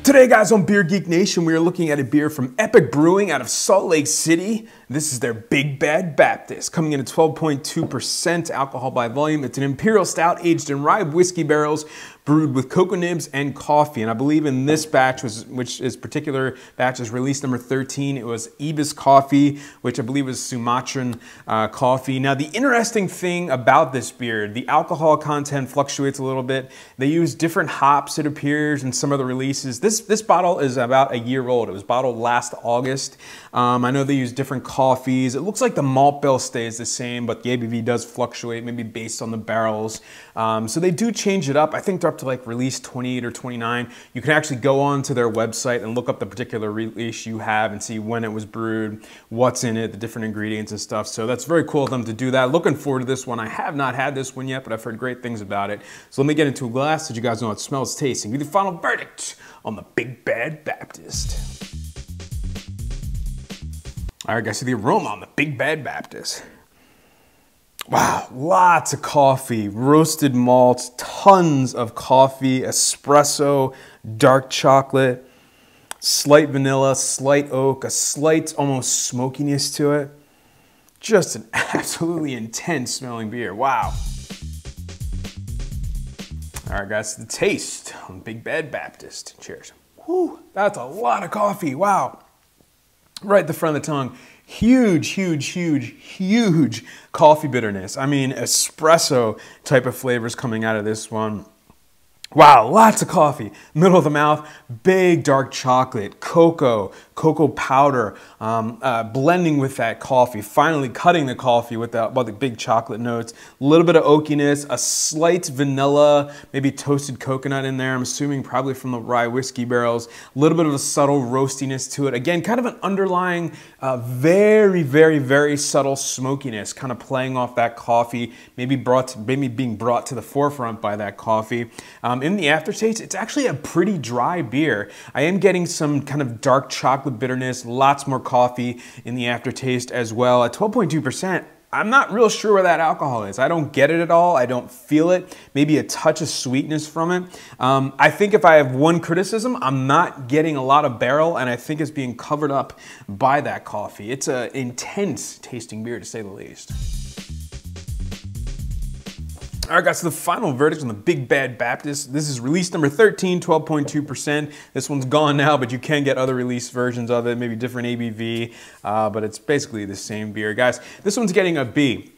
Today, guys, on Beer Geek Nation, we are looking at a beer from Epic Brewing out of Salt Lake City. This is their Big Bad Baptist, coming in at 12.2% alcohol by volume. It's an Imperial Stout aged in rye whiskey barrels, brewed with cocoa nibs and coffee. And I believe in this batch, which is particular batch is release number 13, it was Ibis coffee, which I believe was Sumatran coffee. Now, the interesting thing about this beer, the alcohol content fluctuates a little bit. They use different hops, it appears, in some of the releases. This bottle is about a year old. It was bottled last August. I know they use different coffees. It looks like the malt bill stays the same, but the ABV does fluctuate, maybe based on the barrels. So they do change it up. I think they're up to like release 28 or 29. You can actually go on to their website and look up the particular release you have and see when it was brewed, what's in it, the different ingredients and stuff. So that's very cool of them to do that. Looking forward to this one. I have not had this one yet, but I've heard great things about it. So let me get into a glass so you guys know how it smells, tastes, and give you the final verdict on the Big Bad Baptist. All right, guys, so the aroma on the Big Bad Baptist. Wow, lots of coffee, roasted malts, tons of coffee, espresso, dark chocolate, slight vanilla, slight oak, a slight almost smokiness to it. Just an absolutely intense smelling beer, wow. All right, guys, the taste on Big Bad Baptist. Cheers. Whew, that's a lot of coffee, wow. Right at the front of the tongue. Huge, huge, huge, huge coffee bitterness. I mean, espresso type of flavors coming out of this one. Wow, lots of coffee. Middle of the mouth, big dark chocolate, cocoa powder, blending with that coffee, finally cutting the coffee with the big chocolate notes. A little bit of oakiness, a slight vanilla, maybe toasted coconut in there. I'm assuming probably from the rye whiskey barrels. A little bit of a subtle roastiness to it. Again, kind of an underlying, very, very, very subtle smokiness, kind of playing off that coffee, maybe being brought to the forefront by that coffee. In the aftertaste, it's actually a pretty dry beer. I am getting some kind of dark chocolate bitterness, lots more coffee in the aftertaste as well. At 12.2%, I'm not real sure where that alcohol is. I don't get it at all. I don't feel it. Maybe a touch of sweetness from it. I think if I have one criticism, I'm not getting a lot of barrel, and I think it's being covered up by that coffee. It's an intense tasting beer, to say the least. All right, guys, so the final verdict on the Big Bad Baptist. This is release number 13, 12.2%. This one's gone now, but you can get other release versions of it, maybe different ABV, but it's basically the same beer. Guys, this one's getting a B.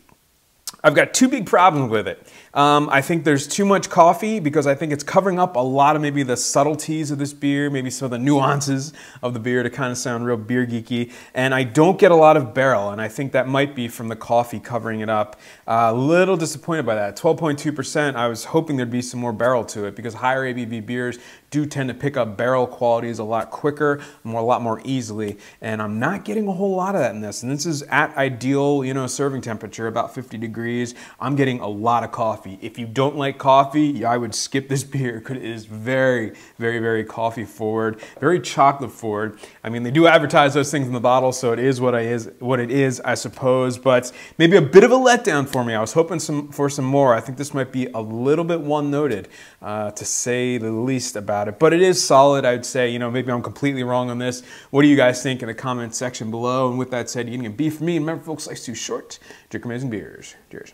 I've got two big problems with it. I think there's too much coffee because I think it's covering up a lot of maybe the subtleties of this beer, maybe some of the nuances of the beer to kind of sound real beer geeky. And I don't get a lot of barrel, and I think that might be from the coffee covering it up. A little disappointed by that. 12.2%, I was hoping there'd be some more barrel to it because higher ABV beers do tend to pick up barrel qualities a lot quicker, a lot more easily. And I'm not getting a whole lot of that in this. And this is at ideal, serving temperature, about 50 degrees. I'm getting a lot of coffee. If you don't like coffee, I would skip this beer because it is very, very, very coffee forward, very chocolate forward. I mean, they do advertise those things in the bottle, so it is what it is, I suppose. But maybe a bit of a letdown for me. I was hoping for some more. I think this might be a little bit one-noted, to say the least about it. But it is solid, I'd say. Maybe I'm completely wrong on this. What do you guys think in the comments section below? And with that said, you're getting a B for me. And remember, folks, life's too short. Drink amazing beers. Cheers.